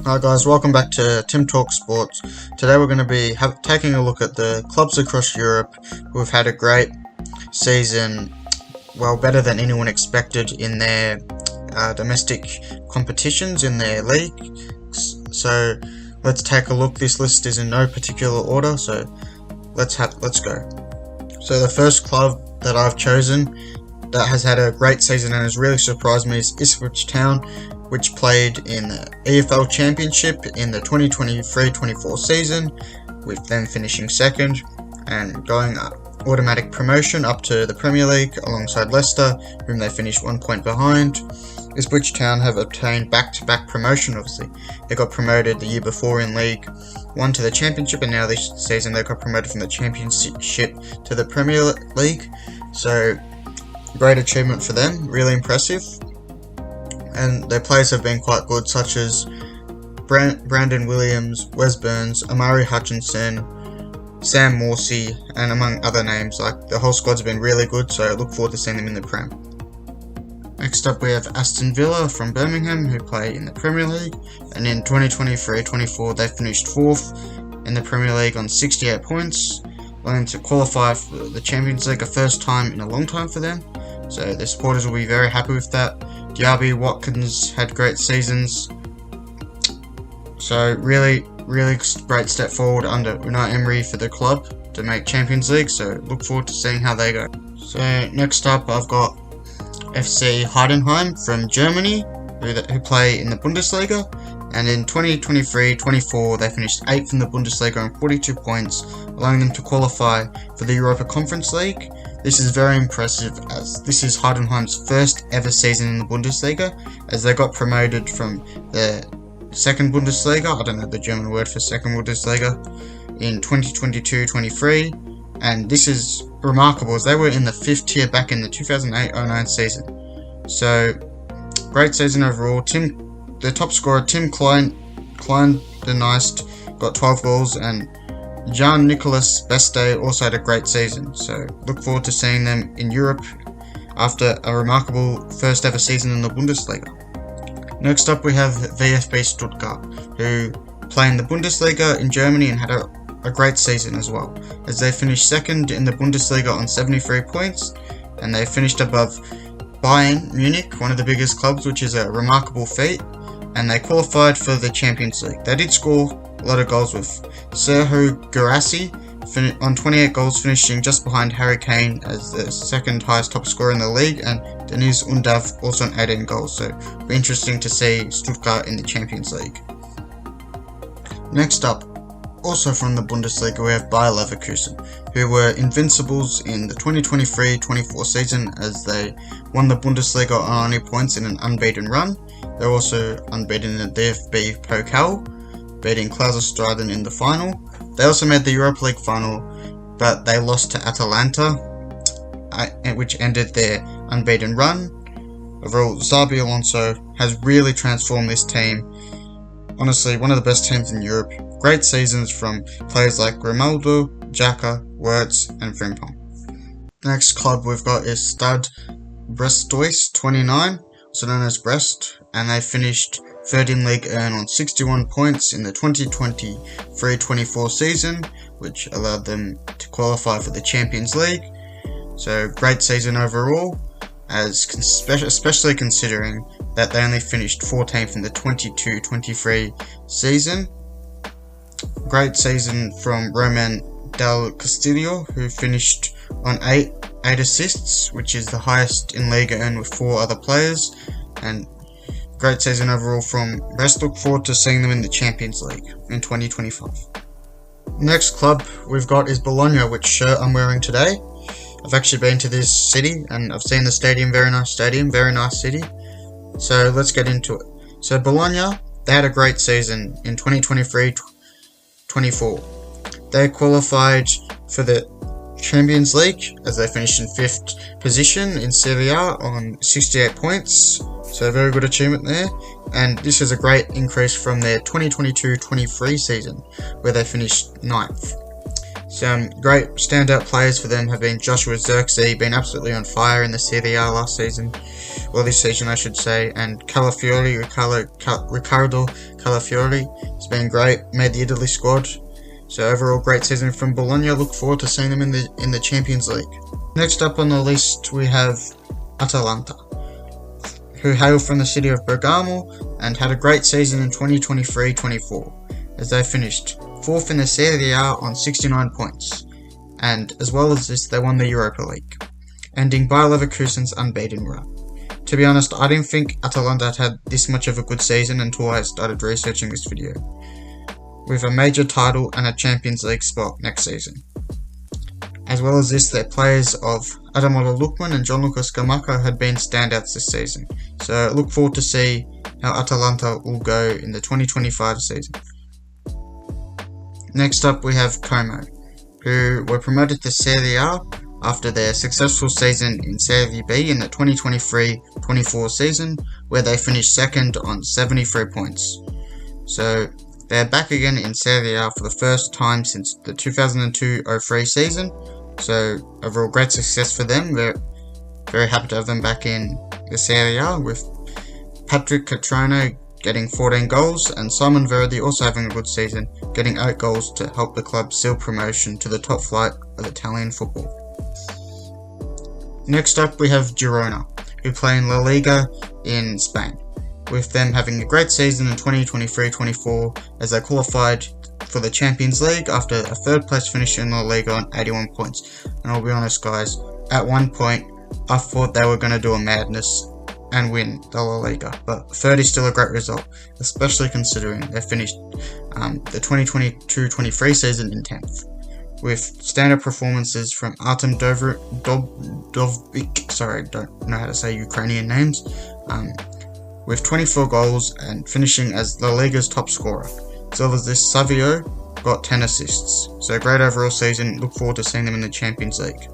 Hi guys, welcome back to Tim Talk Sports. Today we're going to be taking a look at the clubs across Europe who have had a great season, well, better than anyone expected in their domestic competitions in their leagues. So let's take a look. This list is in no particular order, so let's go. So the first club that I've chosen that has had a great season and has really surprised me is Ipswich Town, which played in the EFL Championship in the 2023-24 season, with them finishing second and going automatic promotion up to the Premier League alongside Leicester, whom they finished 1 point behind. Ipswich Town have obtained back-to-back promotion. Obviously, they got promoted the year before in League 1 to the Championship, and now this season they got promoted from the Championship to the Premier League. So, great achievement for them, really impressive. And their players have been quite good, such as Brandon Williams, Wes Burns, Amari Hutchinson, Sam Morsey, and among other names. Like, the whole squad's been really good, so I look forward to seeing them in the Prem. Next up we have Aston Villa from Birmingham, who play in the Premier League, and in 2023-24 they finished 4th in the Premier League on 68 points, allowing to qualify for the Champions League, a first time in a long time for them, so their supporters will be very happy with that. Diaby, Watkins had great seasons, so really great step forward under Unai Emery for the club to make Champions League, so look forward to seeing how they go. So next up I've got FC Heidenheim from Germany, who play in the Bundesliga, and in 2023-24 they finished 8th in the Bundesliga on 42 points, allowing them to qualify for the Europa Conference League. This is very impressive, as this is Heidenheim's first ever season in the Bundesliga, as they got promoted from the second Bundesliga, I don't know the German word for second Bundesliga, in 2022-23, and this is remarkable as they were in the 5th tier back in the 2008-09 season. So, great season overall. The top scorer, Tim Klein the Neist, got 12 goals, and Jan Nicolas Beste also had a great season, so look forward to seeing them in Europe after a remarkable first ever season in the Bundesliga. Next up we have VfB Stuttgart, who play in the Bundesliga in Germany and had a great season as well, as they finished second in the Bundesliga on 73 points, and they finished above Bayern Munich, one of the biggest clubs, which is a remarkable feat, and they qualified for the Champions League. They did score a lot of goals, with Serhou Guirassy on 28 goals, finishing just behind Harry Kane as the second highest top scorer in the league, and Deniz Undav also on 18 goals, so it'll be interesting to see Stuttgart in the Champions League. Next up, also from the Bundesliga, we have Bayer Leverkusen, who were invincibles in the 2023-24 season as they won the Bundesliga on only points in an unbeaten run. They're also unbeaten in the DFB Pokal, beating Kaiserslautern in the final. They also made the Europa League final, but they lost to Atalanta, which ended their unbeaten run. Overall, Xabi Alonso has really transformed this team. Honestly, one of the best teams in Europe. Great seasons from players like Grimaldo, Xhaka, Wirtz, and Frimpong. Next club we've got is Stade Brestois 29, also known as Brest, and they finished third in League 1 on 61 points in the 2023-24 season, which allowed them to qualify for the Champions League. So great season overall, especially considering that they only finished 14th in the 22-23 season. Great season from Roman Del Castillo, who finished on 8 assists, which is the highest in Liga 1 with 4 other players, and great season overall from Brest. Look forward to seeing them in the Champions League in 2025. Next club we've got is Bologna, which shirt I'm wearing today. I've actually been to this city and I've seen the stadium, very nice city. So let's get into it. So Bologna, they had a great season in 2023-24. They qualified for the Champions League as they finished in 5th position in Serie A on 68 points. So a very good achievement there, and this is a great increase from their 2022-23 season where they finished 9th. Some great standout players for them have been Joshua Zirkzee, been absolutely on fire in the Serie A last season, well, this season I should say, and Riccardo Calafiori has been great, made the Italy squad. So overall, great season from Bologna. Look forward to seeing them in the Champions League. Next up on the list we have Atalanta, who hail from the city of Bergamo and had a great season in 2023-24, as they finished 4th in the Serie A on 69 points, and as well as this, they won the Europa League, ending Bayer Leverkusen's unbeaten run. To be honest, I didn't think Atalanta had this much of a good season until I started researching this video, with a major title and a Champions League spot next season. As well as this, their players of Ademola Lookman and Gianluca Scamacca had been standouts this season, so look forward to see how Atalanta will go in the 2025 season. Next up we have Como, who were promoted to Serie A after their successful season in Serie B in the 2023-24 season, where they finished second on 73 points. So they're back again in Serie A for the first time since the 2002-03 season, so overall great success for them. We're very happy to have them back in the Serie A, with Patrick Catrano getting 14 goals and Simon Verdi also having a good season, getting 8 goals to help the club seal promotion to the top flight of Italian football. Next up we have Girona, who play in La Liga in Spain, with them having a great season in 2023-24 as they qualified for the Champions League after a 3rd place finish in La Liga on 81 points. And I'll be honest guys, at one point I thought they were going to do a madness and win the La Liga, but 3rd is still a great result, especially considering they finished the 2022-23 season in 10th, with standout performances from Artem Dovbyk, sorry, don't know how to say Ukrainian names, with 24 goals and finishing as La Liga's top scorer. As well as this, Savio got 10 assists, so great overall season. Look forward to seeing them in the Champions League.